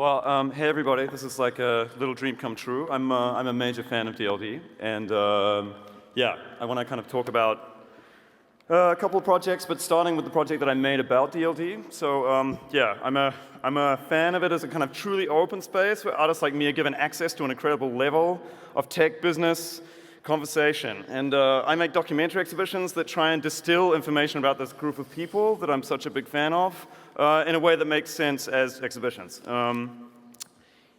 Hey everybody, this is like a little dream come true. I'm a major fan of DLD, and yeah, I want to kind of talk about a couple of projects, but starting with the project that I made about DLD. So yeah, I'm a fan of it as a kind of truly open space where artists like me are given access to an incredible level of tech, business, conversation. And I make documentary exhibitions that try and distill information about this group of people that I'm such a big fan of in a way that makes sense as exhibitions.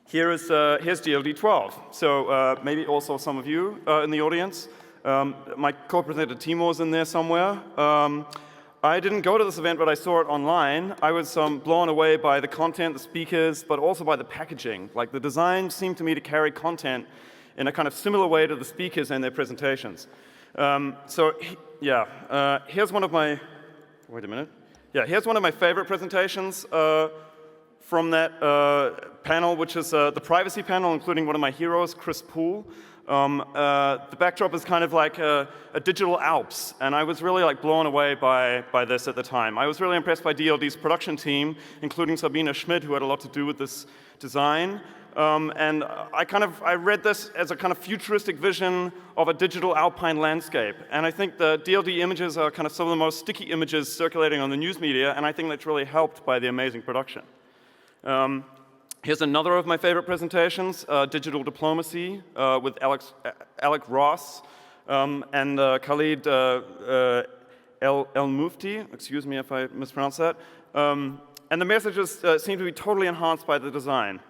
Here's DLD12. So maybe also some of you in the audience. My co-presenter Timur's in there somewhere. I didn't go to this event, but I saw it online. I was blown away by the content, the speakers, but also by the packaging. Like the design seemed to me to carry content in a kind of similar way to the speakers and their presentations. Here's one of my, here's one of my favorite presentations from that panel, which is the privacy panel, including one of my heroes, Chris Poole. The backdrop is kind of like a digital Alps, and I was really like blown away by this at the time. I was really impressed by DLD's production team, including Sabine Schmidt, who had a lot to do with this design. And I read this as a kind of futuristic vision of a digital alpine landscape. And I think the DLD images are kind of some of the most sticky images circulating on the news media, and I think that's really helped by the amazing production. Here's another of my favorite presentations, Digital Diplomacy, with Alec Ross and Khalid El Mufti, excuse me if I mispronounce that. And the messages seem to be totally enhanced by the design.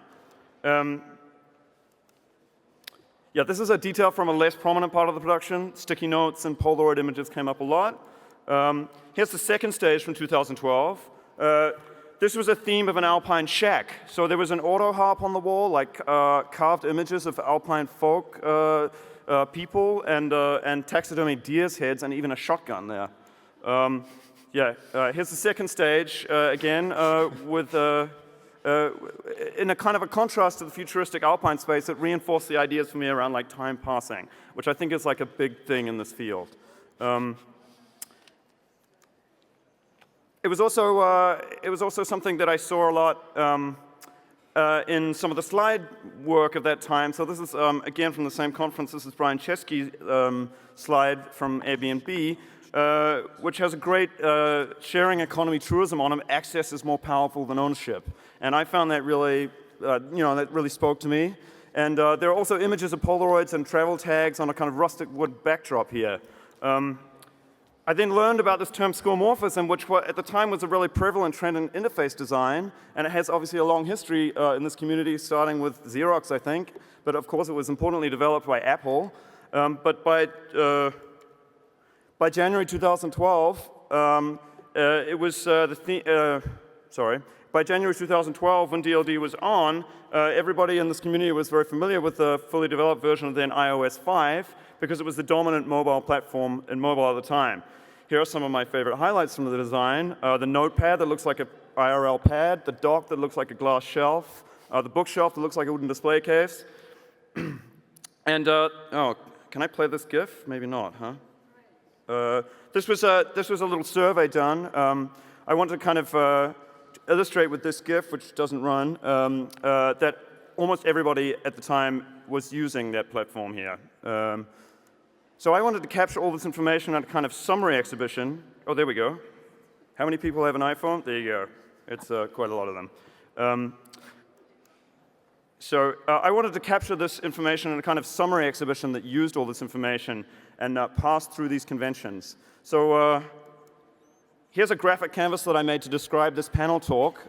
This is a detail from a less prominent part of the production. Sticky notes and Polaroid images came up a lot. Here's the second stage from 2012. This was a theme of an alpine shack. So there was an auto harp on the wall, like carved images of alpine folk people and taxidermy deer's heads and even a shotgun there. Here's the second stage, again, with in a kind of a contrast to the futuristic alpine space that reinforced the ideas for me around like time passing, which I think is like a big thing in this field. It was also something that I saw a lot in some of the slide work of that time. So this is, again, from the same conference. This is Brian Chesky's slide from Airbnb, which has a great sharing economy truism on them. Access is more powerful than ownership. And I found that really, that really spoke to me. And there are also images of Polaroids and travel tags on a kind of rustic wood backdrop here. I then learned about this term skeuomorphism, which at the time was a really prevalent trend in interface design, and it has obviously a long history in this community, starting with Xerox, I think, but of course it was importantly developed by Apple. But by January 2012, by January 2012, when DLD was on, everybody in this community was very familiar with the fully developed version of then iOS 5, because it was the dominant mobile platform in mobile at the time. Here are some of my favorite highlights from the design. The notepad that looks like an IRL pad, the dock that looks like a glass shelf, the bookshelf that looks like a wooden display case. And, can I play this GIF? Maybe not, huh? This was a little survey done. I wanted to kind of illustrate with this GIF, which doesn't run, that almost everybody at the time was using that platform here. So I wanted to capture all this information on a kind of summary exhibition. Oh, there we go. How many people have an iPhone? There you go. It's quite a lot of them. I wanted to capture this information in a kind of summary exhibition that used all this information and passed through these conventions. So here's a graphic canvas that I made to describe this panel talk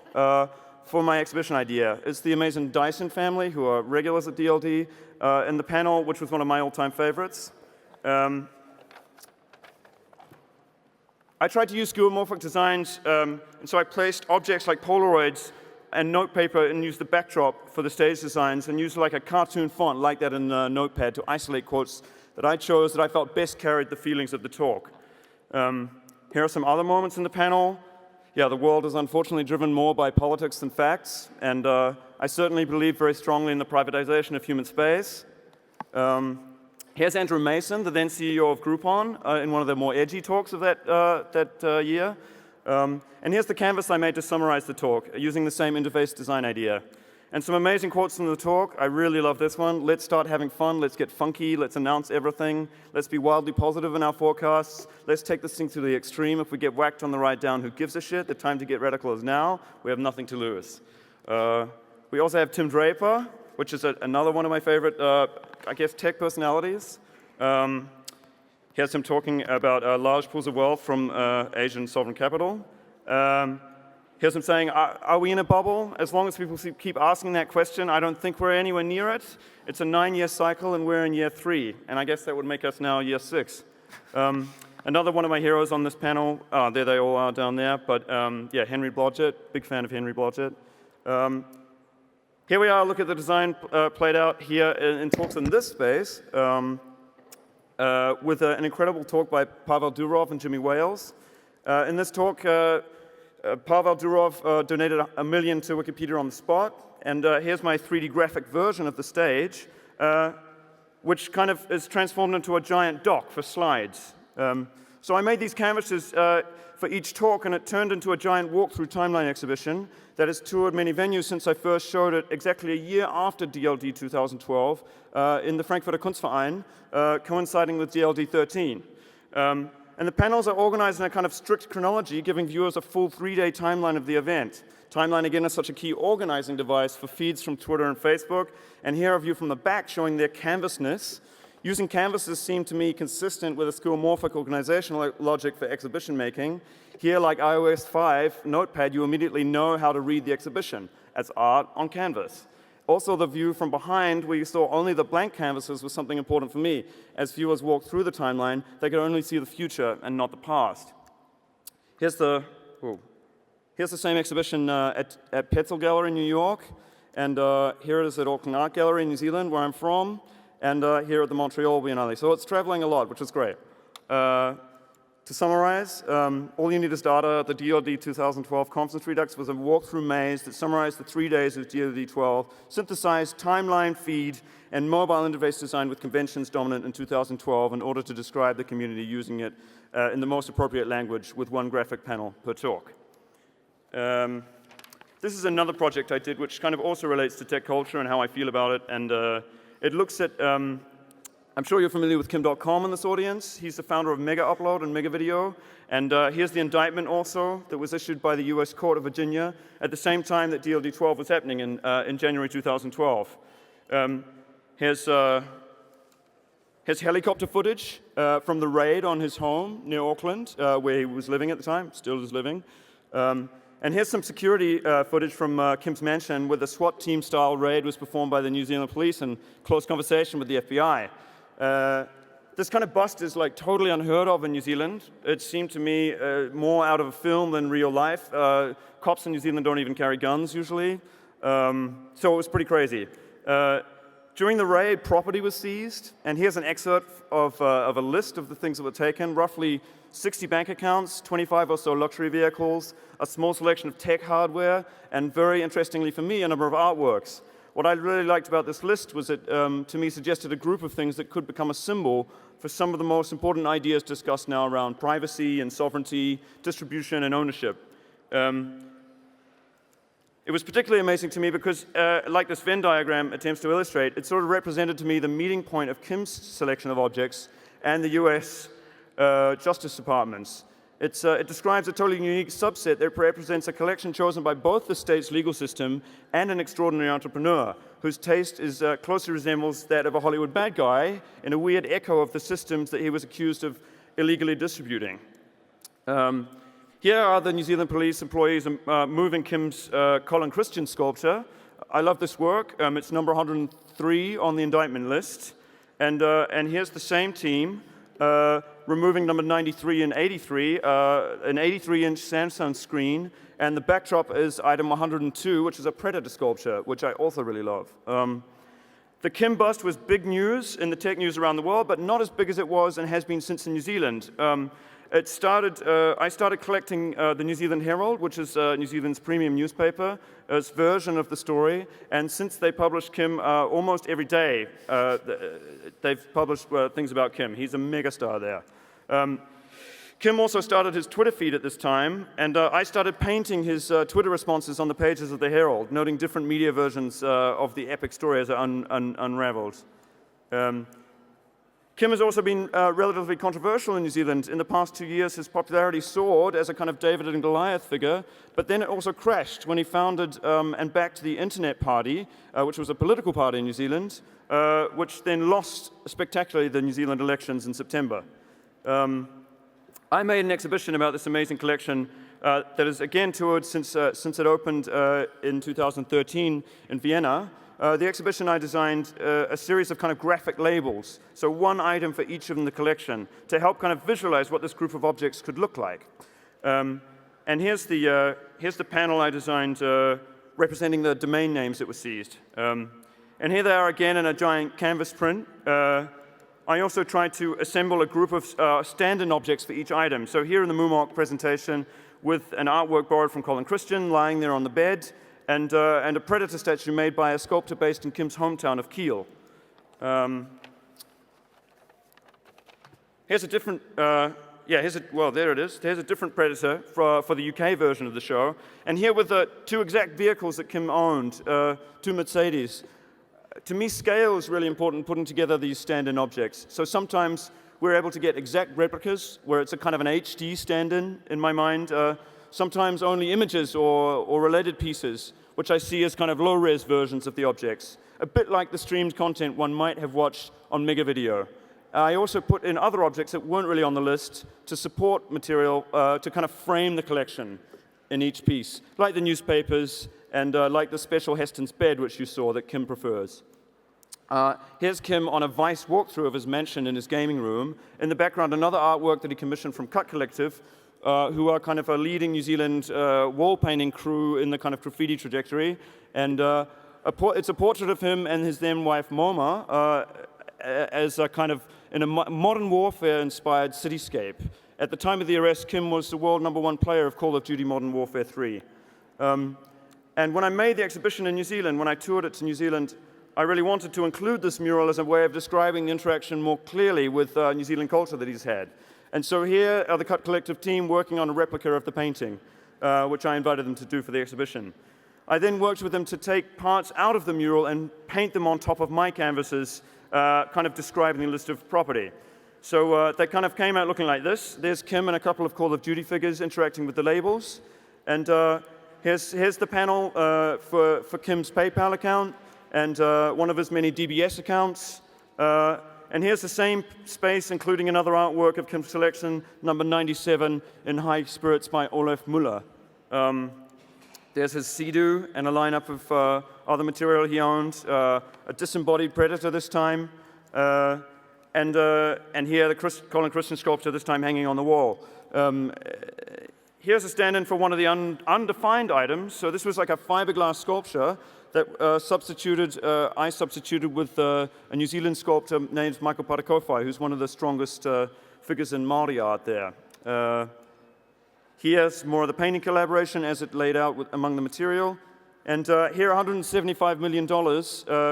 for my exhibition idea. It's the amazing Dyson family, who are regulars at DLD, in the panel, which was one of my all-time favorites. I tried to use skeuomorphic designs, and so I placed objects like Polaroids and notepaper and used the backdrop for the stage designs and used like a cartoon font like that in Notepad to isolate quotes that I chose that I felt best carried the feelings of the talk. Here are some other moments in the panel. Yeah, the world is unfortunately driven more by politics than facts, and I certainly believe very strongly in the privatization of human space. Here's Andrew Mason, the then CEO of Groupon, in one of the more edgy talks of that year. And here's the canvas I made to summarize the talk, using the same interface design idea. And some amazing quotes from the talk. I really love this one. Let's start having fun. Let's get funky. Let's announce everything. Let's be wildly positive in our forecasts. Let's take this thing to the extreme. If we get whacked on the ride down, who gives a shit? The time to get radical is now. We have nothing to lose. We also have Tim Draper, which is another one of my favorite, I guess, tech personalities. Here's him talking about large pools of wealth from Asian sovereign capital. Here's him saying, are we in a bubble? As long as people keep asking that question, I don't think we're anywhere near it. It's a 9-year cycle, and we're in year 3. And I guess that would make us now year 6. Another one of my heroes on this panel, there they all are down there, but yeah, Henry Blodgett, big fan of Henry Blodgett. Here we are, look at the design played out here in talks in this space with an incredible talk by Pavel Durov and Jimmy Wales. In this talk, Pavel Durov donated $1 million to Wikipedia on the spot, and here's my 3D graphic version of the stage, which kind of is transformed into a giant dock for slides. So I made these canvases for each talk, and it turned into a giant walkthrough timeline exhibition that has toured many venues since I first showed it exactly a year after DLD 2012 in the Frankfurter Kunstverein, coinciding with DLD15. And the panels are organized in a kind of strict chronology, giving viewers a full 3-day timeline of the event. Timeline, again, is such a key organizing device for feeds from Twitter and Facebook. And here a view from the back showing their canvasness. Using canvases seemed to me consistent with a skeuomorphic organizational logic for exhibition making. Here, like iOS 5 Notepad, you immediately know how to read the exhibition as art on canvas. Also, the view from behind, where you saw only the blank canvases, was something important for me. As viewers walked through the timeline, they could only see the future and not the past. Here's the same exhibition at Petzl Gallery in New York, and here it is at Auckland Art Gallery in New Zealand, where I'm from, and here at the Montreal Biennale. So it's traveling a lot, which is great. To summarize, all you need is data. The DLD 2012 Conference Redux was a walkthrough maze that summarized the 3 days of DLD 12, synthesized timeline feed, and mobile interface design with conventions dominant in 2012 in order to describe the community using it in the most appropriate language with one graphic panel per talk. This is another project I did which kind of also relates to tech culture and how I feel about it, and it looks at I'm sure you're familiar with Kim.com in this audience. He's the founder of MegaUpload and MegaVideo. And here's the indictment also that was issued by the US Court of Virginia at the same time that DLD 12 was happening in January 2012. Here's helicopter footage from the raid on his home near Auckland, where he was living at the time, still is living. And here's some security footage from Kim's mansion where the SWAT team-style raid was performed by the New Zealand police in close conversation with the FBI. This kind of bust is like totally unheard of in New Zealand. It seemed to me more out of a film than real life. Cops in New Zealand don't even carry guns usually. So it was pretty crazy. During the raid, property was seized, and here's an excerpt of a list of the things that were taken. Roughly 60 bank accounts, 25 or so luxury vehicles, a small selection of tech hardware, and very interestingly for me, a number of artworks. What I really liked about this list was it, to me, suggested a group of things that could become a symbol for some of the most important ideas discussed now around privacy and sovereignty, distribution and ownership. It was particularly amazing to me because, like this Venn diagram attempts to illustrate, it sort of represented to me the meeting point of Kim's selection of objects and the US Justice Department's. It describes a totally unique subset that represents a collection chosen by both the state's legal system and an extraordinary entrepreneur whose taste closely resembles that of a Hollywood bad guy in a weird echo of the systems that he was accused of illegally distributing. Here are the New Zealand police employees moving Kim's Colin Christian sculpture. I love this work. It's number 103 on the indictment list. And here's the same team removing number 93 and 83, an 83-inch Samsung screen, and the backdrop is item 102, which is a predator sculpture, which I also really love. The Kim bust was big news in the tech news around the world, but not as big as it was and has been since in New Zealand. I started collecting the New Zealand Herald, which is New Zealand's premium newspaper, its version of the story, and since they published Kim almost every day, they've published things about Kim. He's a megastar there. Kim also started his Twitter feed at this time, and I started painting his Twitter responses on the pages of the Herald, noting different media versions of the epic story as it unraveled. Kim has also been relatively controversial in New Zealand. In the past 2 years, his popularity soared as a kind of David and Goliath figure, but then it also crashed when he founded and backed the Internet Party, which was a political party in New Zealand, which then lost spectacularly the New Zealand elections in September. I made an exhibition about this amazing collection that has again toured since it opened in 2013 in Vienna. The exhibition, I designed a series of kind of graphic labels, so one item for each of them in the collection, to help kind of visualize what this group of objects could look like. And here's the panel I designed representing the domain names that were seized. And here they are again in a giant canvas print. I also tried to assemble a group of stand-in objects for each item. So here in the Moomock presentation, with an artwork borrowed from Colin Christian lying there on the bed, and a predator statue made by a sculptor based in Kim's hometown of Kiel. Here's a different, well, there it is. Here's a different predator for the UK version of the show. And here with the two exact vehicles that Kim owned, two Mercedes. To me, scale is really important putting together these stand-in objects. So sometimes we're able to get exact replicas, where it's a kind of an HD stand-in my mind. Sometimes only images or related pieces, which I see as kind of low-res versions of the objects, a bit like the streamed content one might have watched on Mega Video. I also put in other objects that weren't really on the list to support material to kind of frame the collection in each piece, like the newspapers and like the special Heston's bed, which you saw that Kim prefers. Here's Kim on a Vice walkthrough of his mansion in his gaming room. In the background, another artwork that he commissioned from Cut Collective, who are kind of a leading New Zealand wall painting crew in the kind of graffiti trajectory. And it's a portrait of him and his then wife Moma as a kind of in a modern warfare-inspired cityscape. At the time of the arrest, Kim was the world #1 player of Call of Duty Modern Warfare 3. And when I made the exhibition in New Zealand, when I toured it to New Zealand, I really wanted to include this mural as a way of describing the interaction more clearly with New Zealand culture that he's had. And so here are the Cut Collective team working on a replica of the painting, which I invited them to do for the exhibition. I then worked with them to take parts out of the mural and paint them on top of my canvases, kind of describing the list of property. So they kind of came out looking like this. There's Kim and a couple of Call of Duty figures interacting with the labels. And here's the panel for Kim's PayPal account and one of his many DBS accounts. And here's the same space, including another artwork of Kim's selection, number 97, in High Spirits by Olaf Müller. There's his Sea-Doo and a lineup of other material he owned, a disembodied predator this time, and here the Colin Christian sculpture, this time hanging on the wall. Here's a stand-in for one of the undefined items. So this was like a fiberglass sculpture that I substituted with a New Zealand sculptor named Michael Patakowhai, who's one of the strongest figures in Māori art there. Here's more of the painting collaboration as it laid out among the material. And here, $175 million,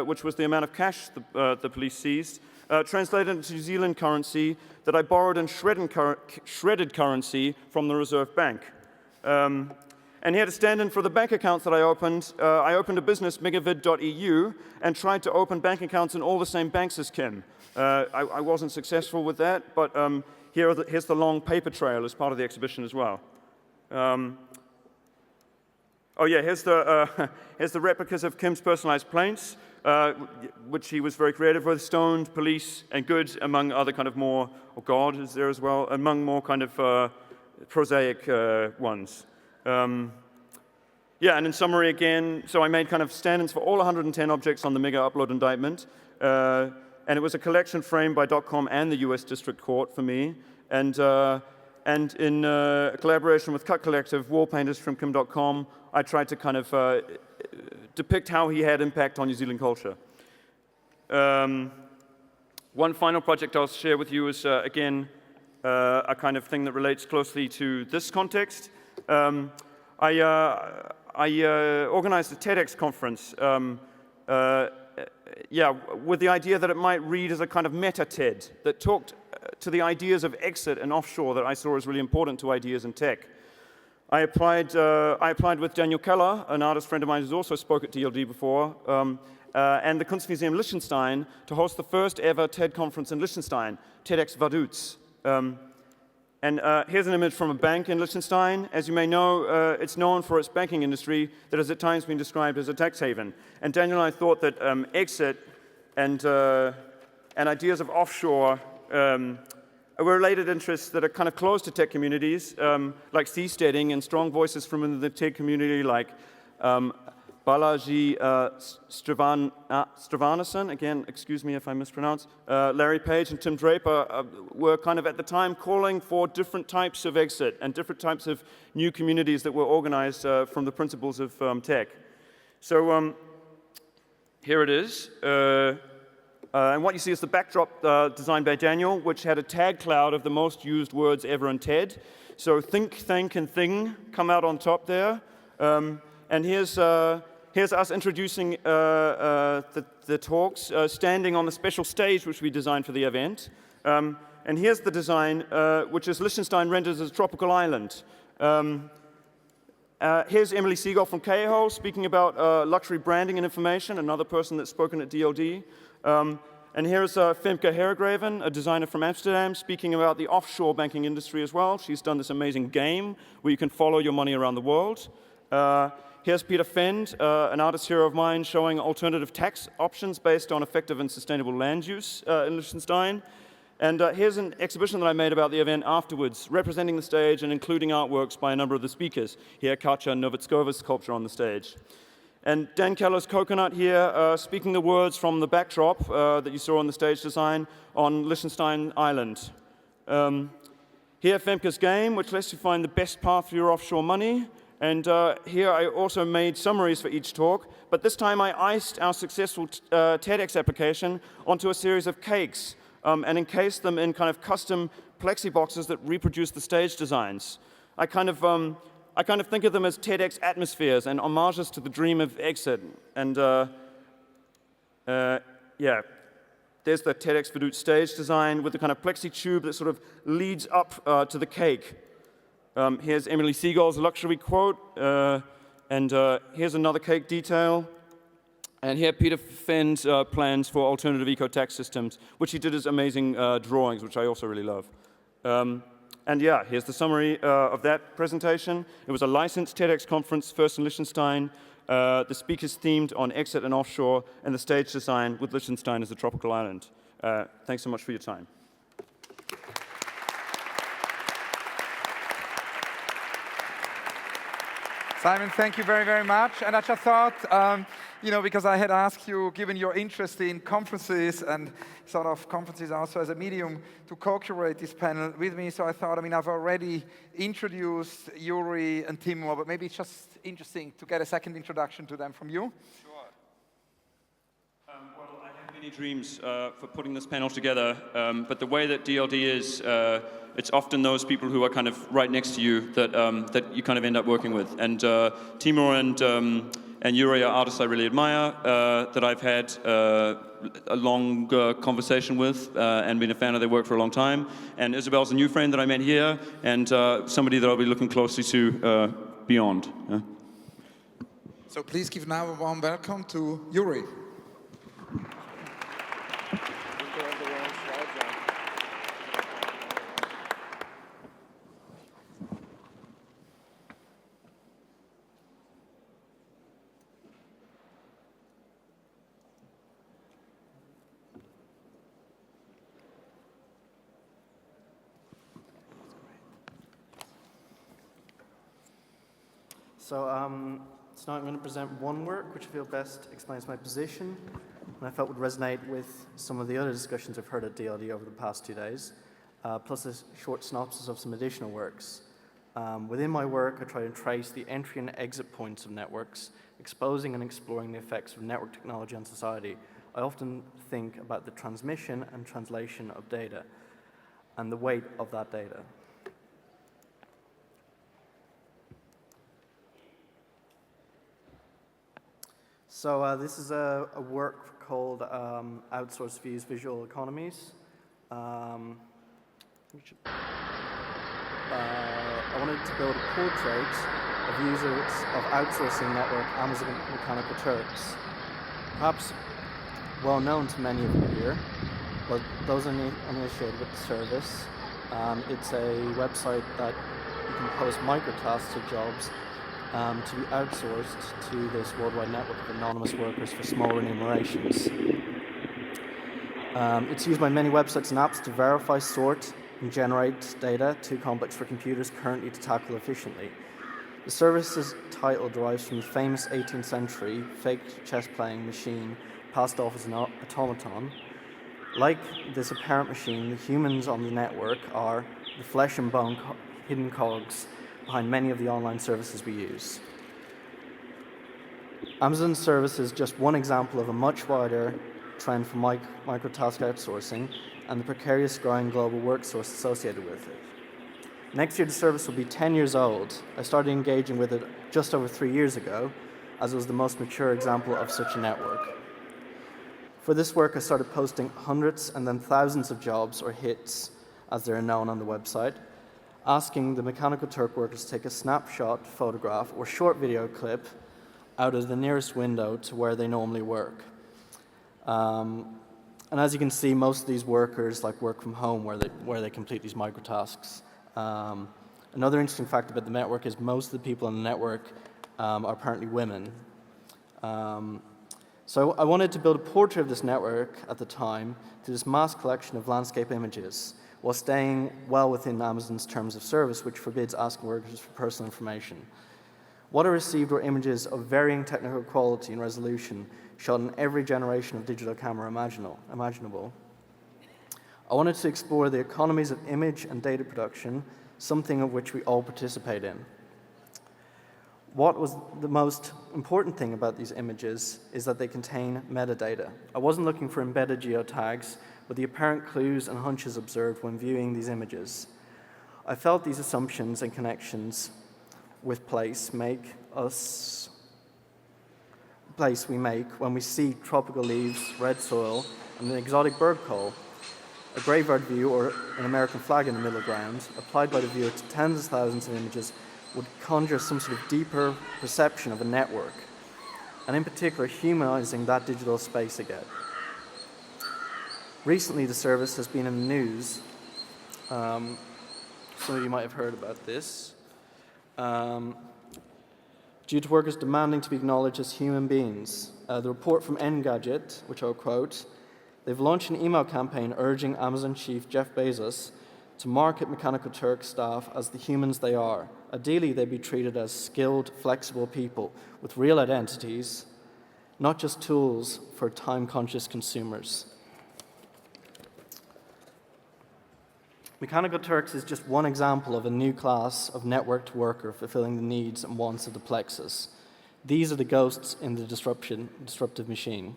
which was the amount of cash the police seized, translated into New Zealand currency that I borrowed in shredded currency from the Reserve Bank. And here to stand in for the bank accounts that I opened a business, megavid.eu, and tried to open bank accounts in all the same banks as Kim. I wasn't successful with that, but here's the long paper trail as part of the exhibition as well. Oh yeah, here's the replicas of Kim's personalized planes, which he was very creative with, stoned, police, and good, among other kind of more, or God is there as well, among more kind of prosaic ones. Yeah, and in summary again, so I made kind of stand-ins for all 110 objects on the MegaUpload indictment, and it was a collection framed by .com and the US District Court for me, and in collaboration with Cut Collective, wall painters from Kim.com, I tried to kind of depict how he had impact on New Zealand culture. One final project I'll share with you is, again, a kind of thing that relates closely to this context. I organized a TEDx conference, with the idea that it might read as a kind of meta-TED that talked to the ideas of exit and offshore that I saw as really important to ideas in tech. I applied with Daniel Keller, an artist friend of mine who's also spoke at DLD before, and the Kunstmuseum Liechtenstein to host the first ever TED conference in Liechtenstein, TEDx Vaduz. Here's an image from a bank in Liechtenstein. As you may know, it's known for its banking industry that has at times been described as a tax haven. And Daniel and I thought that exit and ideas of offshore were related interests that are kind of close to tech communities, like seasteading, and strong voices from the tech community like Balaji Stravanesan, again, excuse me if I mispronounce, Larry Page and Tim Draper were kind of at the time calling for different types of exit and different types of new communities that were organized from the principles of tech. So here it is. And what you see is the backdrop designed by Daniel, which had a tag cloud of the most used words ever in TED. So think, thank, and thing come out on top there. And here's us introducing the talks, standing on the special stage which we designed for the event. And here's the design, which is Liechtenstein rendered as a tropical island. Here's Emily Siegel from Keho speaking about luxury branding and information, another person that's spoken at DLD. And here's Femke Herregraven, a designer from Amsterdam, speaking about the offshore banking industry as well. She's done this amazing game where you can follow your money around the world. Here's Peter Fend, an artist hero of mine, showing alternative tax options based on effective and sustainable land use in Liechtenstein. And here's an exhibition that I made about the event afterwards, representing the stage and including artworks by a number of the speakers. Here, Katja Novitskova's sculpture on the stage. And Dan Keller's coconut here, speaking the words from the backdrop that you saw on the stage design on Liechtenstein Island. Here, Femke's game, which lets you find the best path for your offshore money. And here I also made summaries for each talk, but this time I iced our successful TEDx application onto a series of cakes and encased them in kind of custom plexi boxes that reproduce the stage designs. I kind of think of them as TEDx atmospheres and homages to the dream of exit. And yeah, there's the TEDx Vaduz stage design with the kind of plexi tube that sort of leads up to the cake. Here's Emily Siegel's luxury quote, and here's another cake detail. And here Peter Fend's plans for alternative eco-tax systems, which he did as amazing drawings, which I also really love. And yeah, here's the summary of that presentation. It was a licensed TEDx conference, first in Liechtenstein. The speakers themed on exit and offshore, and the stage design with Liechtenstein as a tropical island. Thanks so much for your time. Simon, thank you very, very much. And I just thought, you know, because I had asked you, given your interest in conferences and sort of conferences also as a medium, to co-curate this panel with me. So I thought, I mean, I've already introduced Yuri and Timur, but maybe it's just interesting to get a second introduction to them from you. Sure. Well, I have many dreams for putting this panel together, but the way that DLD is, it's often those people who are kind of right next to you that that you kind of end up working with. And Timur and Yuri are artists I really admire, that I've had a long conversation with and been a fan of their work for a long time. And Isabel's a new friend that I met here, and somebody that I'll be looking closely to beyond. So please give now a warm welcome to Yuri. So tonight I'm going to present one work which I feel best explains my position and I felt would resonate with some of the other discussions I've heard at DLD over the past 2 days, plus a short synopsis of some additional works. Within my work, I try to trace the entry and exit points of networks, exposing and exploring the effects of network technology on society. I often think about the transmission and translation of data and the weight of that data. So this is a work called Outsource Views Visual Economies. I wanted to build a portrait of users of outsourcing network Amazon Mechanical Turks. Perhaps well known to many of you here, but those uninitiated with the service, it's a website that you can post microtasks or jobs to be outsourced to this worldwide network of anonymous workers for small remunerations. It's used by many websites and apps to verify, sort, and generate data too complex for computers currently to tackle efficiently. The service's title derives from the famous 18th century fake chess-playing machine passed off as an automaton. Like this apparent machine, the humans on the network are the flesh and bone hidden cogs behind many of the online services we use. Amazon's service is just one example of a much wider trend for microtask outsourcing and the precarious growing global workforce associated with it. Next year, the service will be 10 years old. I started engaging with it just over 3 years ago, as it was the most mature example of such a network. For this work, I started posting hundreds and then thousands of jobs, or hits, as they're known on the website, asking the Mechanical Turk workers to take a snapshot, photograph, or short video clip out of the nearest window to where they normally work. And as you can see, most of these workers work from home where they complete these microtasks. Another interesting fact about the network is most of the people on the network are apparently women. So I wanted to build a portrait of this network at the time through this mass collection of landscape images, while staying well within Amazon's terms of service, which forbids asking workers for personal information. What I received were images of varying technical quality and resolution, shot in every generation of digital camera imaginable. I wanted to explore the economies of image and data production, something of which we all participate in. What was the most important thing about these images is that they contain metadata. I wasn't looking for embedded geotags, but the apparent clues and hunches observed when viewing these images. I felt these assumptions and connections with place we make when we see tropical leaves, red soil, and an exotic bird call. A graveyard view or an American flag in the middle ground, applied by the viewer to tens of thousands of images, would conjure some sort of deeper perception of a network, and in particular humanizing that digital space again. Recently, the service has been in the news. Some of you might have heard about this. Due to workers demanding to be acknowledged as human beings. The report from Engadget, which I'll quote, they've launched an email campaign urging Amazon chief Jeff Bezos to market Mechanical Turk staff as the humans they are. Ideally, they'd be treated as skilled, flexible people with real identities, not just tools for time-conscious consumers. Mechanical Turks is just one example of a new class of networked worker fulfilling the needs and wants of the plexus. These are the ghosts in the disruptive machine.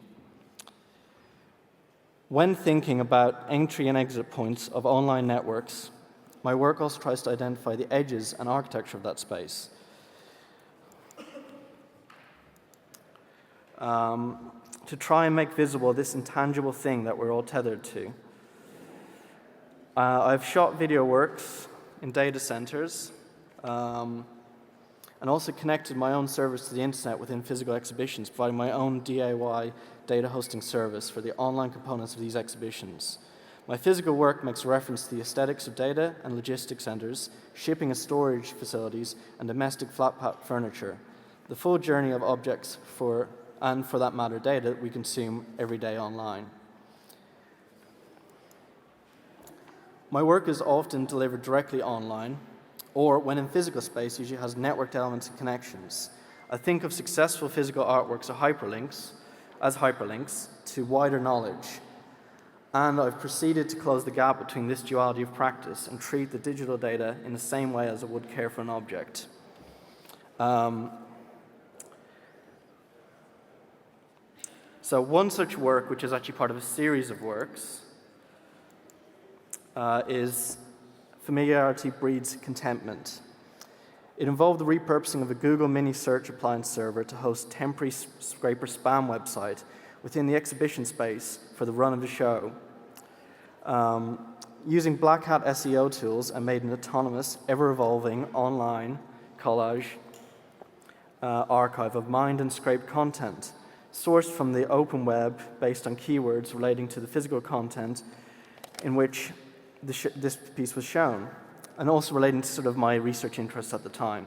When thinking about entry and exit points of online networks, my work also tries to identify the edges and architecture of that space. To try and make visible this intangible thing that we're all tethered to. I've shot video works in data centers and also connected my own service to the internet within physical exhibitions, providing my own DIY data hosting service for the online components of these exhibitions. My physical work makes reference to the aesthetics of data and logistics centers, shipping and storage facilities, and domestic flat-pack furniture. The full journey of objects and for that matter data that we consume every day online. My work is often delivered directly online, or when in physical space, usually has networked elements and connections. I think of successful physical artworks as hyperlinks to wider knowledge. And I've proceeded to close the gap between this duality of practice and treat the digital data in the same way as I would care for an object. So one such work, which is actually part of a series of works, is Familiarity Breeds Contentment. It involved the repurposing of a Google mini search appliance server to host temporary scraper spam website within the exhibition space for the run of the show. using Black Hat SEO tools, I made an autonomous, ever-evolving online collage archive of mined and scraped content, sourced from the open web based on keywords relating to the physical content in which this piece was shown, and also relating to sort of my research interests at the time.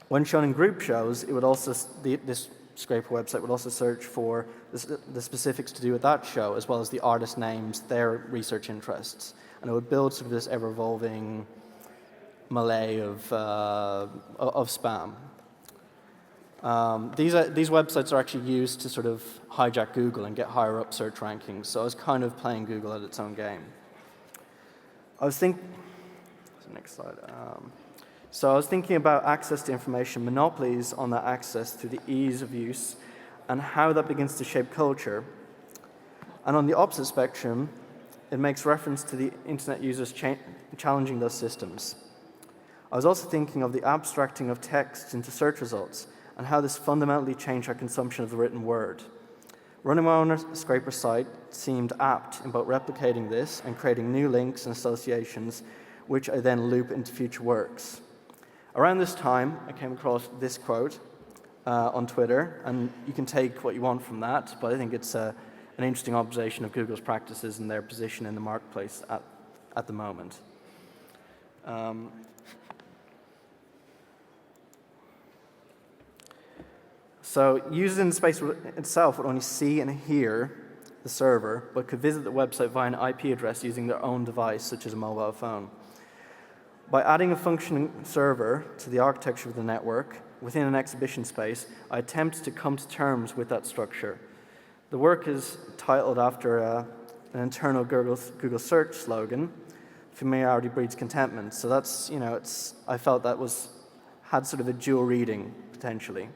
When shown in group shows, it would also, this scraper website would also search for the specifics to do with that show, as well as the artist names, their research interests. And it would build sort of this ever-evolving melee of spam. These websites are actually used to sort of hijack Google and get higher up search rankings. So I was kind of playing Google at its own game. Next slide. So I was thinking about access to information, monopolies on that access through the ease of use, and how that begins to shape culture. And on the opposite spectrum, it makes reference to the internet users challenging those systems. I was also thinking of the abstracting of text into search results, and how this fundamentally changed our consumption of the written word. Running my own scraper site seemed apt in both replicating this and creating new links and associations, which I then loop into future works. Around this time, I came across this quote on Twitter, and you can take what you want from that, but I think it's an interesting observation of Google's practices and their position in the marketplace at the moment. So users in the space itself would only see and hear the server, but could visit the website via an IP address using their own device, such as a mobile phone. By adding a functioning server to the architecture of the network within an exhibition space, I attempt to come to terms with that structure. The work is titled after an internal Google search slogan, "Familiarity breeds contentment." So that's, I felt that had sort of a dual reading potentially.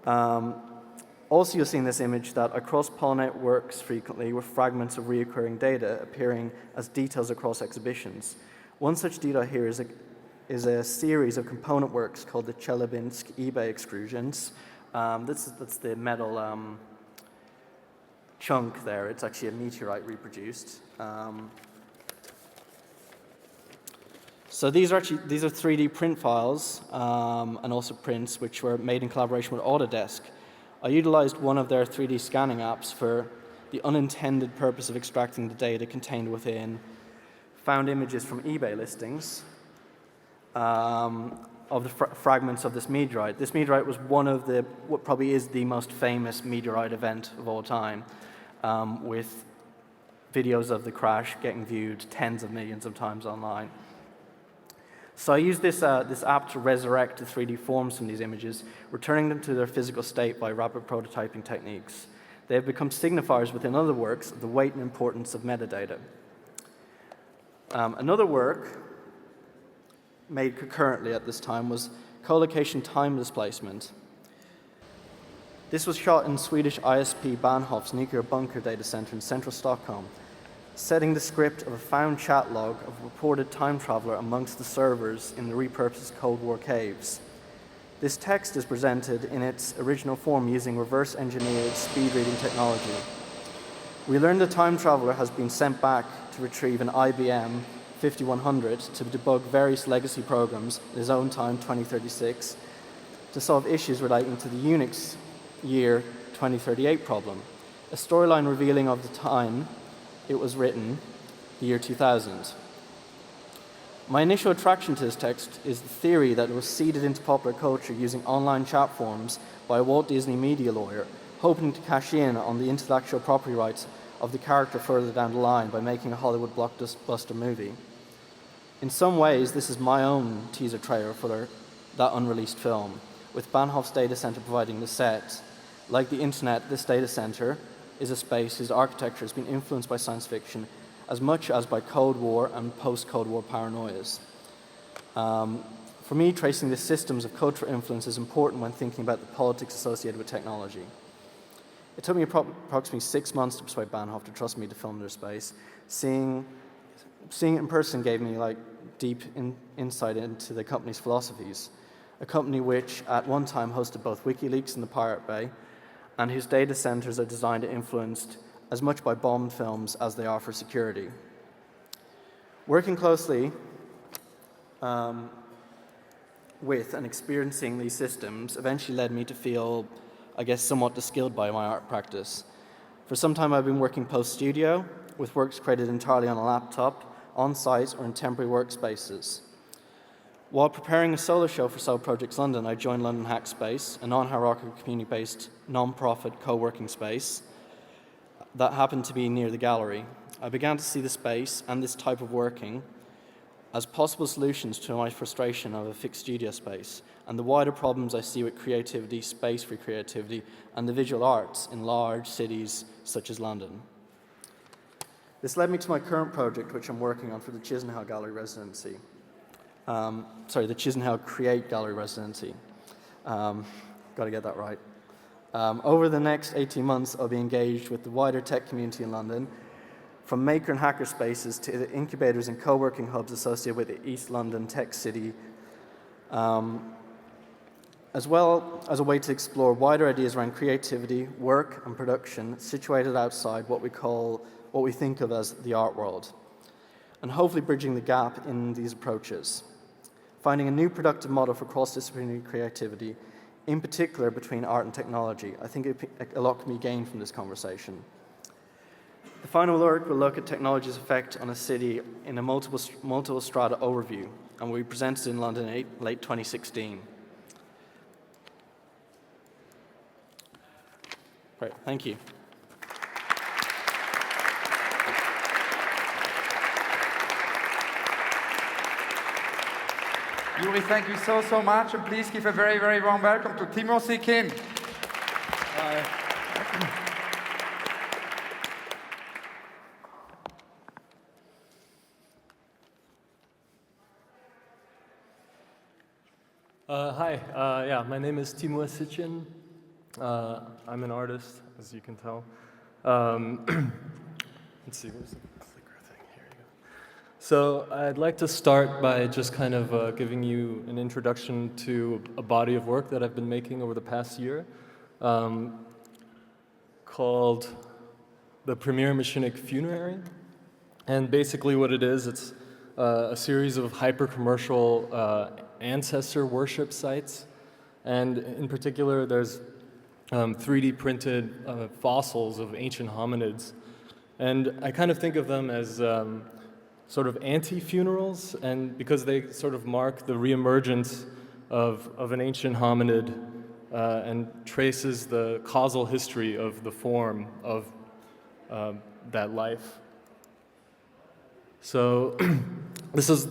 Also, you'll see in this image that I cross-pollinate works frequently with fragments of recurring data appearing as details across exhibitions. One such detail here is a series of component works called the Chelyabinsk eBay extrusions. That's the metal chunk there. It's actually a meteorite reproduced. So these are 3D print files and also prints which were made in collaboration with Autodesk. I utilized one of their 3D scanning apps for the unintended purpose of extracting the data contained within found images from eBay listings of the fragments of this meteorite. This meteorite was what probably is the most famous meteorite event of all time, with videos of the crash getting viewed tens of millions of times online. So I used this app to resurrect the 3D forms from these images, returning them to their physical state by rapid prototyping techniques. They have become signifiers within other works of the weight and importance of metadata. Another work made concurrently at this time was collocation time displacement. This was shot in Swedish ISP Bahnhof's nuclear bunker data center in central Stockholm, setting the script of a found chat log of a reported time traveler amongst the servers in the repurposed Cold War caves. This text is presented in its original form using reverse-engineered speed-reading technology. We learned the time traveler has been sent back to retrieve an IBM 5100 to debug various legacy programs in his own time, 2036, to solve issues relating to the Unix year 2038 problem, a storyline revealing of the time it was written, the year 2000. My initial attraction to this text is the theory that it was seeded into popular culture using online chat forums by a Walt Disney media lawyer, hoping to cash in on the intellectual property rights of the character further down the line by making a Hollywood blockbuster movie. In some ways, this is my own teaser trailer for that unreleased film, with Bahnhof's data center providing the set. Like the internet, this data center is a space whose architecture has been influenced by science fiction as much as by Cold War and post-Cold War paranoias. For me, tracing the systems of cultural influence is important when thinking about the politics associated with technology. It took me approximately 6 months to persuade Bahnhof to trust me to film their space. Seeing it in person gave me deep insight into the company's philosophies, a company which at one time hosted both WikiLeaks and the Pirate Bay, and whose data centers are designed to influence as much by Bond films as they are for security. Working closely with and experiencing these systems eventually led me to feel, I guess, somewhat de-skilled by my art practice. For some time I've been working post-studio, with works created entirely on a laptop, on-site or in temporary workspaces. While preparing a solo show for Soul Projects London, I joined London Hackspace, a non-hierarchical community-based non-profit co-working space that happened to be near the gallery. I began to see the space and this type of working as possible solutions to my frustration of a fixed studio space and the wider problems I see with creativity, space for creativity, and the visual arts in large cities such as London. This led me to my current project, which I'm working on for the Chisenhall Gallery Residency. The Chisenhall Create Gallery Residency. Got to get that right. Over the next 18 months, I'll be engaged with the wider tech community in London, from maker and hacker spaces to the incubators and co-working hubs associated with the East London Tech City, as well as a way to explore wider ideas around creativity, work, and production situated outside what we think of as the art world, and hopefully bridging the gap in these approaches, finding a new productive model for cross-disciplinary creativity, in particular between art and technology. I think a lot can be gained from this conversation. The final work will look at technology's effect on a city in a multiple strata overview, and will be presented in London in late 2016. Great, thank you. Yuri, thank you so much, and please give a very, very warm welcome to Timur Si-Qin. Hi, my name is Timur Si-Qin. I'm an artist, as you can tell. Let's see, where's the clicker thing? Here you go. So I'd like to start by just kind of giving you an introduction to a body of work that I've been making over the past year, called the Premier Machinic Funerary. And basically what it is, it's a series of hyper-commercial ancestor worship sites. And in particular, there's 3D printed fossils of ancient hominids. And I kind of think of them as sort of anti-funerals, and because they sort of mark the reemergence of an ancient hominid and traces the causal history of the form of that life. So this is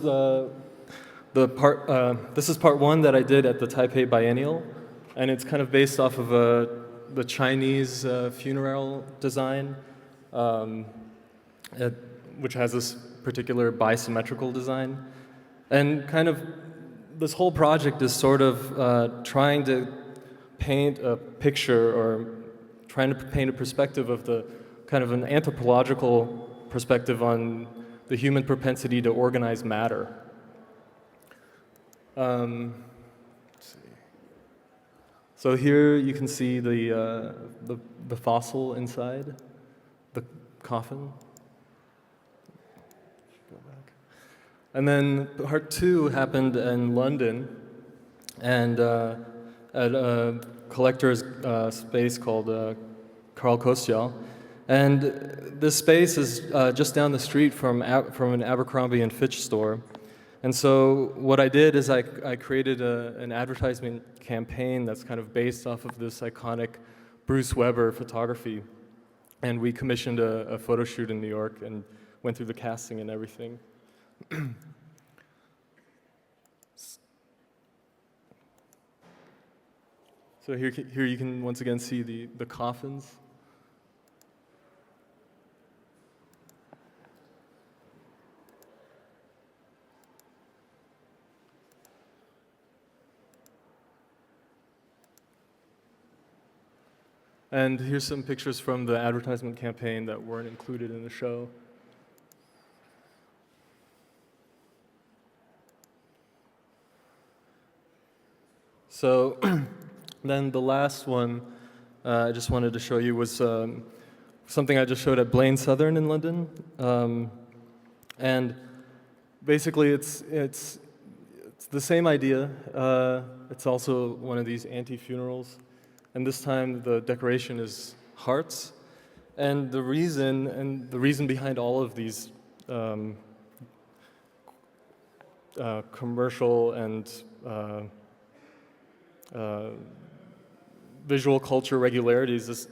this is part one that I did at the Taipei Biennial, and it's kind of based off of the Chinese funeral design, which has this particular bisymmetrical design. And kind of this whole project is sort of trying to paint a picture, or trying to paint a perspective of the kind of an anthropological perspective on the human propensity to organize matter. Let's see. So here you can see the fossil inside the coffin. Go back. And then part two happened in London, and at a collector's space called Karl Kostial. And this space is just down the street from an Abercrombie and Fitch store. And so what I did is I created an advertisement campaign that's kind of based off of this iconic Bruce Weber photography. And we commissioned a photo shoot in New York and went through the casting and everything. So here you can once again see the coffins. And here's some pictures from the advertisement campaign that weren't included in the show. So then the last one I just wanted to show you was something I just showed at Blaine Southern in London. And basically it's the same idea. It's also one of these anti-funerals. And this time the decoration is hearts. And the reason behind all of these commercial and visual culture regularities is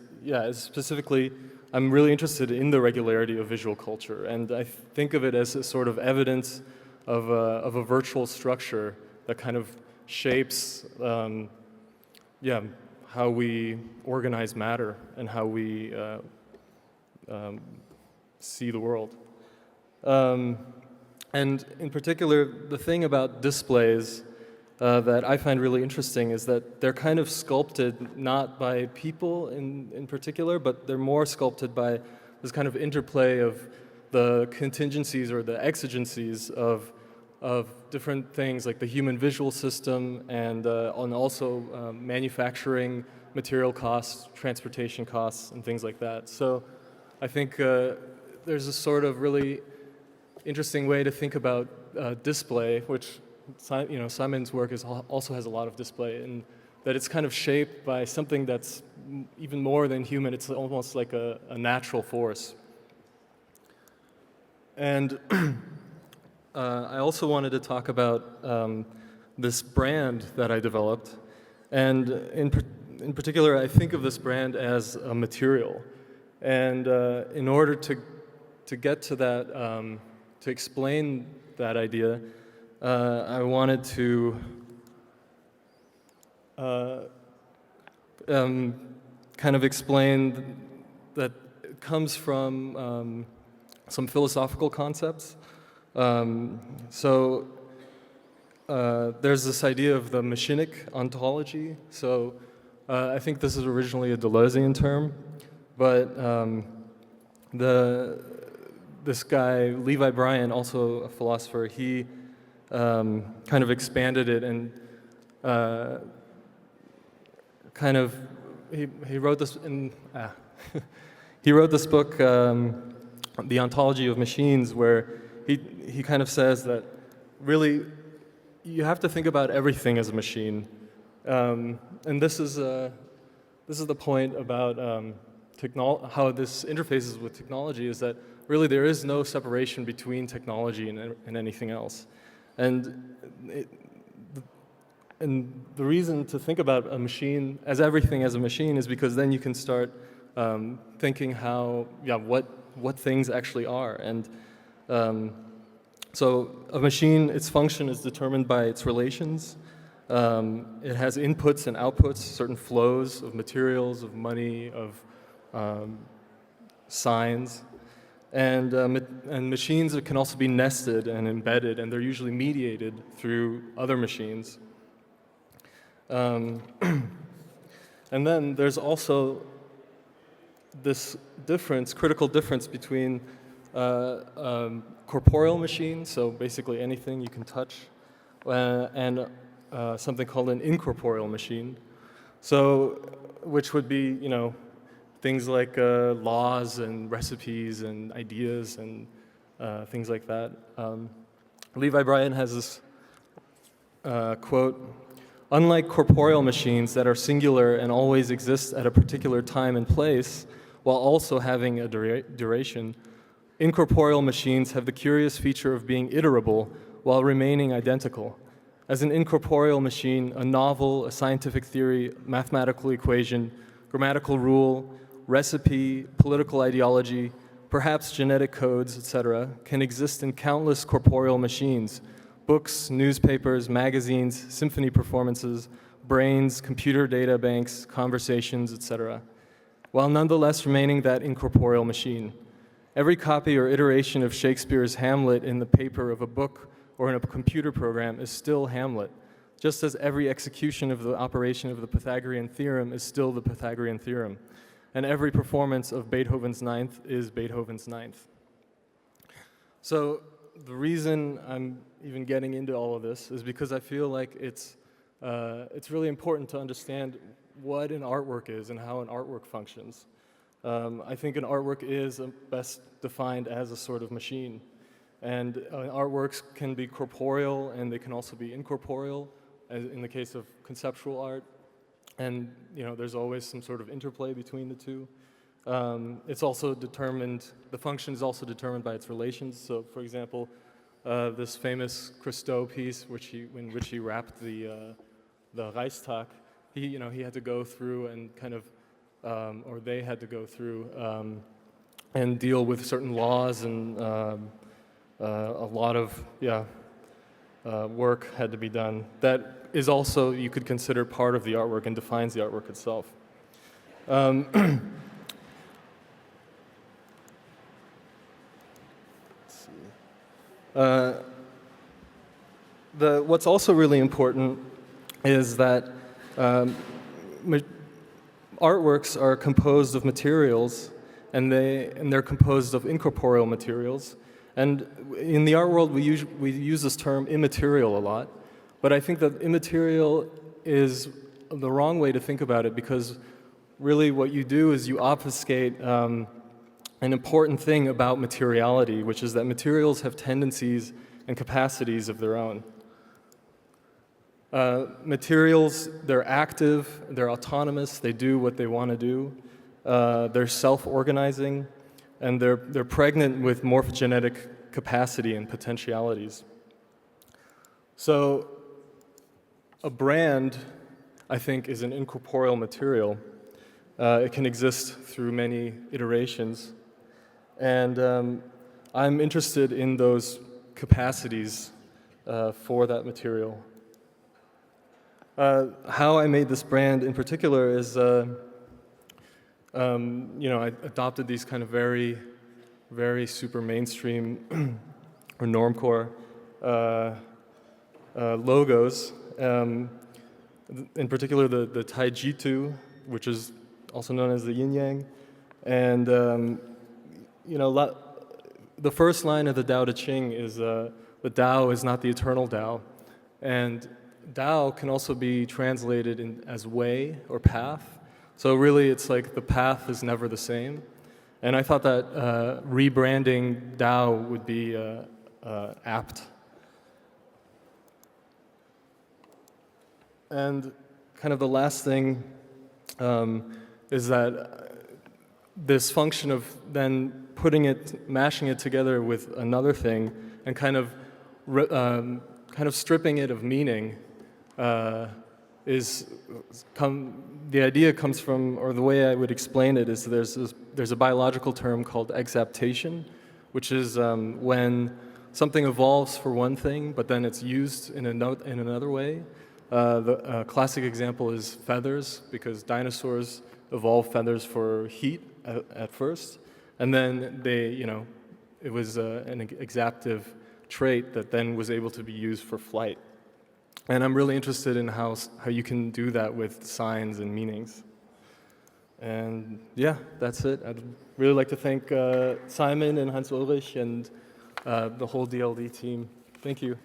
specifically, I'm really interested in the regularity of visual culture, and I think of it as a sort of evidence of a virtual structure that kind of shapes how we organize matter and how we see the world. And in particular, the thing about displays that I find really interesting is that they're kind of sculpted not by people in particular, but they're more sculpted by this kind of interplay of the contingencies or the exigencies of different things like the human visual system and also manufacturing, material costs, transportation costs, and things like that. So I think there's a sort of really interesting way to think about display, which Simon's work also has a lot of display, and that it's kind of shaped by something that's even more than human. It's almost like a natural force. And I also wanted to talk about this brand that I developed, and in particular, I think of this brand as a material. And in order to get to that, to explain that idea, I wanted to kind of explain that it comes from some philosophical concepts. So there's this idea of the Machinic ontology. So I think this is originally a Deleuzean term, but this guy, Levi Bryan, also a philosopher, he kind of expanded it and he wrote this in he wrote this book, The Ontology of Machines, where he kind of says that really you have to think about everything as a machine, and this is the point about how this interfaces with technology, is that really there is no separation between technology and anything else. And the reason to think about a machine as everything as a machine is because then you can start thinking what things actually are. And so a machine, its function is determined by its relations. It has inputs and outputs, certain flows of materials, of money, of signs. And machines can also be nested and embedded, and they're usually mediated through other machines. And then there's also this critical difference between corporeal machines, so basically anything you can touch, and something called an incorporeal machine. So, which would be, things like laws and recipes and ideas and things like that. Levi Bryan has this quote: "Unlike corporeal machines that are singular and always exist at a particular time and place, while also having a duration, incorporeal machines have the curious feature of being iterable while remaining identical. As an incorporeal machine, a novel, a scientific theory, mathematical equation, grammatical rule, recipe, political ideology, perhaps genetic codes, etc., can exist in countless corporeal machines: books, newspapers, magazines, symphony performances, brains, computer data banks, conversations, etc., while nonetheless remaining that incorporeal machine. Every copy or iteration of Shakespeare's Hamlet in the paper of a book or in a computer program is still Hamlet, just as every execution of the operation of the Pythagorean theorem is still the Pythagorean theorem, and every performance of Beethoven's Ninth is Beethoven's Ninth." So the reason I'm even getting into all of this is because I feel like it's really important to understand what an artwork is and how an artwork functions. I think an artwork is best defined as a sort of machine. And artworks can be corporeal and they can also be incorporeal, as in the case of conceptual art. And there's always some sort of interplay between the two. It's also determined, the function is also determined by its relations. So for example, this famous Christo piece, in which he wrapped the Reichstag, he had to go through and kind of, or they had to go through and deal with certain laws, and a lot of work had to be done. That is also, you could consider, part of the artwork and defines the artwork itself. What's also really important is that artworks are composed of materials, and they're composed of incorporeal materials. And in the art world, we use this term immaterial a lot, but I think that immaterial is the wrong way to think about it, because really what you do is you obfuscate an important thing about materiality, which is that materials have tendencies and capacities of their own. Materials, they're active, they're autonomous, they do what they want to do, they're self-organizing, and they're pregnant with morphogenetic capacity and potentialities. So a brand, I think, is an incorporeal material. It can exist through many iterations. And I'm interested in those capacities for that material. How I made this brand in particular is, I adopted these kind of very, very super mainstream or normcore logos. In particular, the Taijitu, which is also known as the yin yang, and the first line of the Tao Te Ching is the Tao is not the eternal Tao, and Tao can also be translated as way or path. So really, it's like the path is never the same. And I thought that rebranding Tao would be apt. And kind of the last thing is that this function of then mashing it together with another thing and kind of stripping it of meaning the idea comes from, or the way I would explain it is there's a biological term called exaptation, which is when something evolves for one thing, but then it's used in another way. The classic example is feathers, because dinosaurs evolved feathers for heat at first, and then it was an exaptive trait that then was able to be used for flight. And I'm really interested in how you can do that with signs and meanings. And yeah, that's it. I'd really like to thank Simon and Hans-Ulrich and the whole DLD team. Thank you.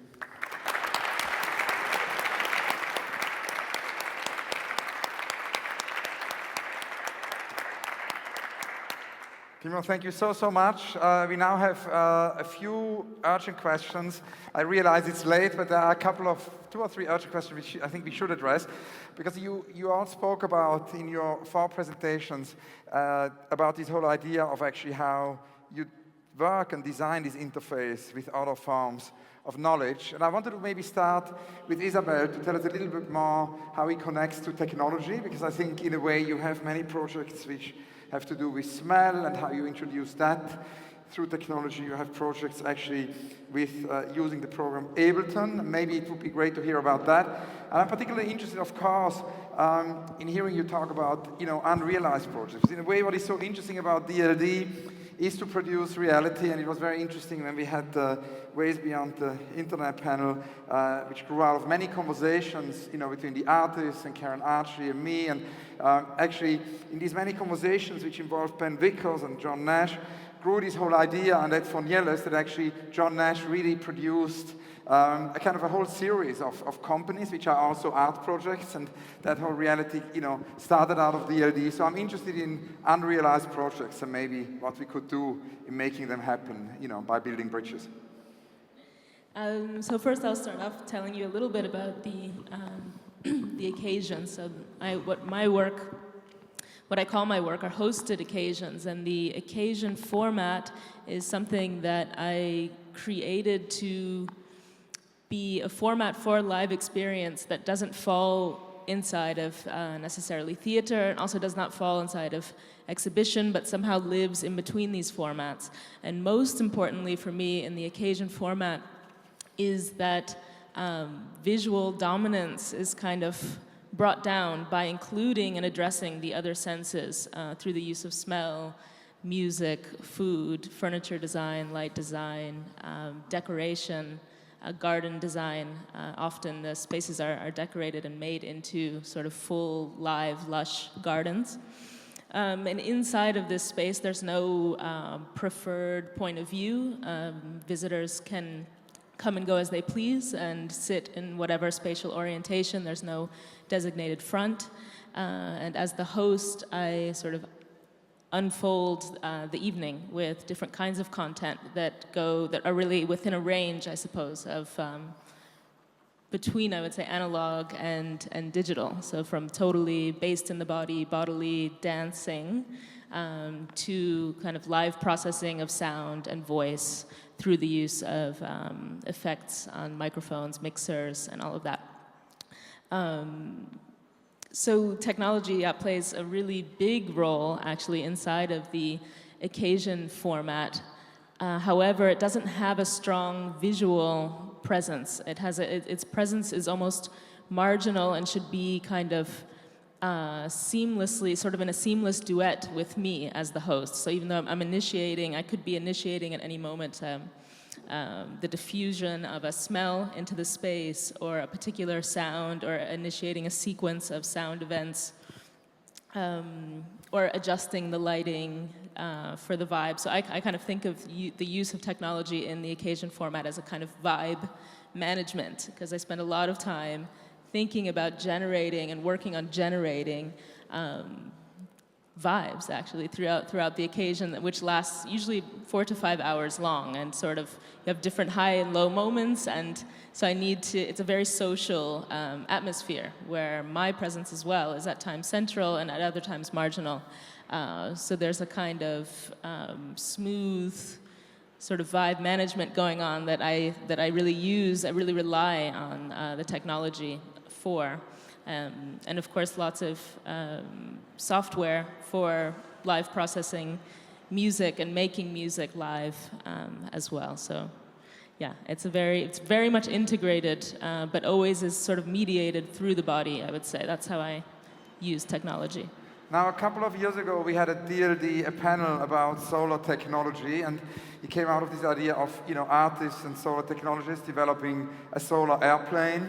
Timur, thank you so much. We now have a few urgent questions. I realize it's late, but there are two or three urgent questions which I think we should address, because you all spoke about in your 4 presentations about this whole idea of actually how you work and design this interface with other forms of knowledge. And I wanted to maybe start with Isabel to tell us a little bit more how it connects to technology, because I think in a way you have many projects which have to do with smell and how you introduce that through technology. You have projects actually with using the program Ableton. Maybe it would be great to hear about that. And I'm particularly interested, of course, in hearing you talk about unrealized projects. In a way, what is so interesting about DLD is to produce reality, and it was very interesting when we had the Ways Beyond the Internet panel, which grew out of many conversations, between the artists and Karen Archie and me, and actually in these many conversations which involved Ben Vickers and John Nash, grew this whole idea, and that's von Yelles, that actually John Nash really produced a kind of a whole series of companies which are also art projects, and that whole reality, started out of DLD. So I'm interested in unrealized projects and maybe what we could do in making them happen, by building bridges. So first I'll start off telling you a little bit about the the occasions. So what I call my work are hosted occasions, and the occasion format is something that I created to be a format for live experience that doesn't fall inside of necessarily theater, and also does not fall inside of exhibition, but somehow lives in between these formats. And most importantly for me in the occasion format is that visual dominance is kind of brought down by including and addressing the other senses through the use of smell, music, food, furniture design, light design, decoration, garden design. Often the spaces are decorated and made into sort of full, live, lush gardens. And inside of this space, there's no preferred point of view. Visitors can come and go as they please and sit in whatever spatial orientation. There's no designated front. And as the host, I sort of unfold the evening with different kinds of content that are really within a range, I suppose, of between, I would say, analog and digital. So from totally based in the body, bodily dancing, to kind of live processing of sound and voice through the use of effects on microphones, mixers, and all of that. So technology plays a really big role, actually, inside of the occasion format. However, it doesn't have a strong visual presence. Its presence is almost marginal and should be kind of seamlessly, sort of in a seamless duet with me as the host. So even though I'm initiating, I could be initiating at any moment the diffusion of a smell into the space, or a particular sound, or initiating a sequence of sound events, or adjusting the lighting for the vibe. So I kind of think of the use of technology in the occasion format as a kind of vibe management, because I spend a lot of time thinking about generating and working on generating vibes, actually, throughout the occasion, which lasts usually 4 to 5 hours long, and sort of you have different high and low moments, and so it's a very social atmosphere where my presence as well is at times central and at other times marginal. So there's a kind of smooth sort of vibe management going on that I really use. I really rely on the technology for. And of course, lots of software for live processing music and making music live as well. So, yeah, it's very much integrated, but always is sort of mediated through the body, I would say. That's how I use technology. Now, a couple of years ago, we had a DLD, a panel about solar technology, and it came out of this idea of artists and solar technologists developing a solar airplane.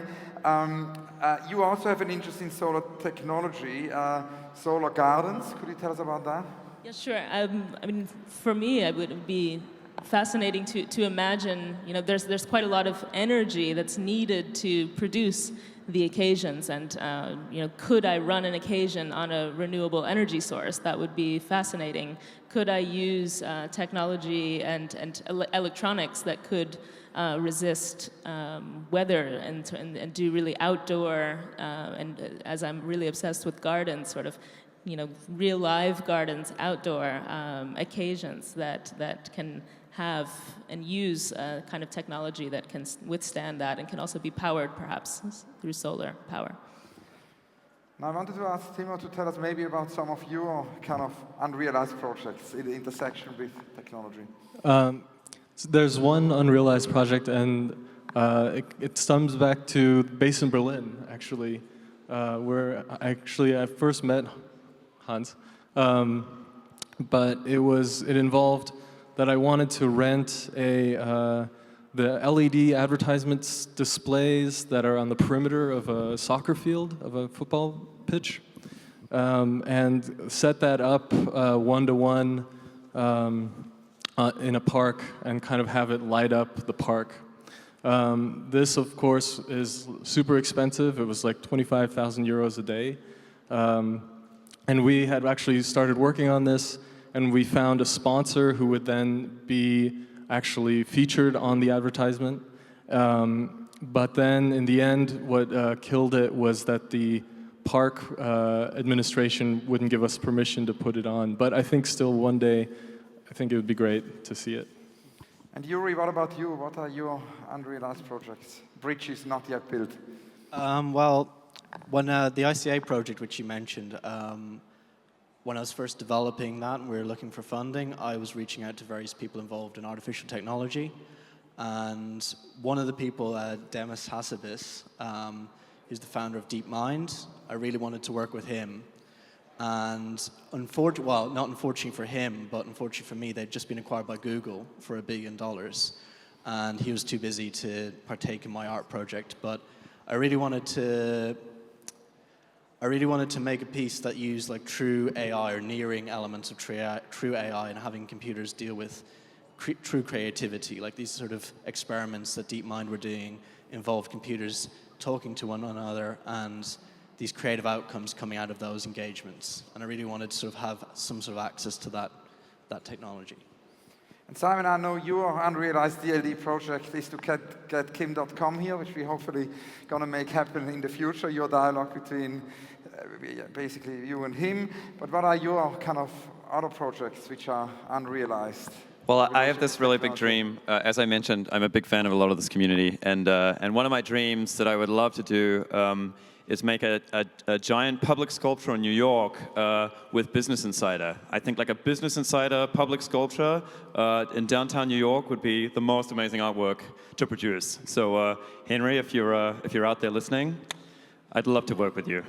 You also have an interest in solar technology, solar gardens. Could you tell us about that? Yeah, sure. I mean, for me, it would be fascinating to imagine. There's quite a lot of energy that's needed to produce the occasions, and could I run an occasion on a renewable energy source? That would be fascinating. Could I use technology and electronics that could resist weather and do really outdoor, and as I'm really obsessed with gardens, sort of, real live gardens, outdoor occasions that can have and use a kind of technology that can withstand that and can also be powered perhaps through solar power. Now I wanted to ask Timur to tell us maybe about some of your kind of unrealized projects in the intersection with technology. So there's one unrealized project, and it stems back to based in Berlin, actually, where I first met Hans. But it involved that I wanted to rent the LED advertisements displays that are on the perimeter of a soccer field, of a football pitch, and set that up one-to-one in a park and kind of have it light up the park. This, of course, is super expensive. It was like 25,000 euros a day. And we had actually started working on this, and we found a sponsor who would then be actually featured on the advertisement. But then, in the end, what killed it was that the park administration wouldn't give us permission to put it on. But I think still one day, I think it would be great to see it. And Yuri, what about you? What are your unrealized projects? Bridges not yet built. Well, when the ICA project, which you mentioned, when I was first developing that and we were looking for funding, I was reaching out to various people involved in artificial technology. And one of the people, Demis Hassabis, who's the founder of DeepMind, I really wanted to work with him. And well, not unfortunately for him, but unfortunately for me, they'd just been acquired by Google for $1 billion. And he was too busy to partake in my art project. But I really wanted to make a piece that used like true AI or nearing elements of true AI and having computers deal with true creativity. Like these sort of experiments that DeepMind were doing involved computers talking to one another and these creative outcomes coming out of those engagements. And I really wanted to sort of have some sort of access to that technology. And Simon, I know your unrealized DLD project is to get Kim.com here, which we hopefully going to make happen in the future, your dialogue between basically you and him. But what are your kind of other projects which are unrealized? Well, I have this really big dream. As I mentioned, I'm a big fan of a lot of this community. And one of my dreams that I would love to do is make a giant public sculpture in New York with Business Insider. I think like a Business Insider public sculpture in downtown New York would be the most amazing artwork to produce. So Henry, if you're out there listening, I'd love to work with you.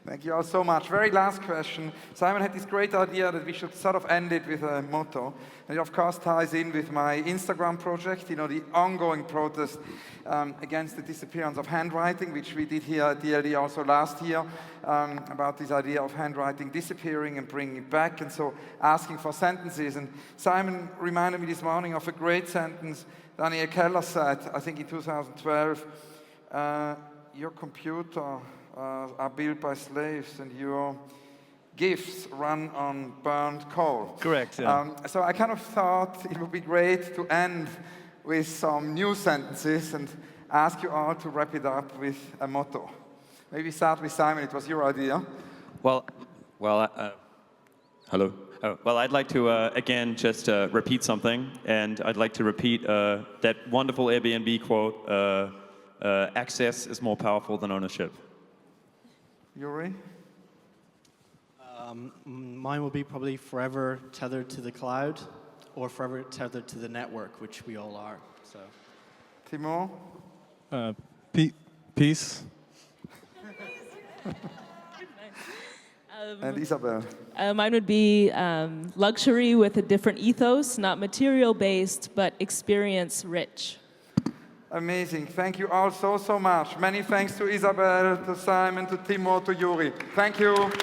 Thank you all so much. Very last question. Simon had this great idea that we should sort of end it with a motto. And it of course ties in with my Instagram project, you know, the ongoing protest against the disappearance of handwriting, which we did here at DLD also last year, about this idea of handwriting disappearing and bringing it back, and so asking for sentences. And Simon reminded me this morning of a great sentence Daniel Keller said, I think in 2012, your computer are built by slaves and your gifts run on burned coal. Correct, yeah. So I kind of thought it would be great to end with some new sentences and ask you all to wrap it up with a motto. Maybe start with Simon, it was your idea. Well, hello. Oh, well, I'd like to, again, just repeat something. And I'd like to repeat that wonderful Airbnb quote, access is more powerful than ownership. Yuri? Mine will be probably forever tethered to the cloud or forever tethered to the network, which we all are. So. Timur? Peace. And Isabel? Mine would be luxury with a different ethos, not material-based, but experience-rich. Amazing. Thank you all so much. Many thanks to Isabel, to Simon, to Timur, to Yuri. Thank you. Thank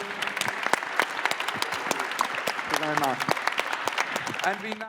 you very much. And we now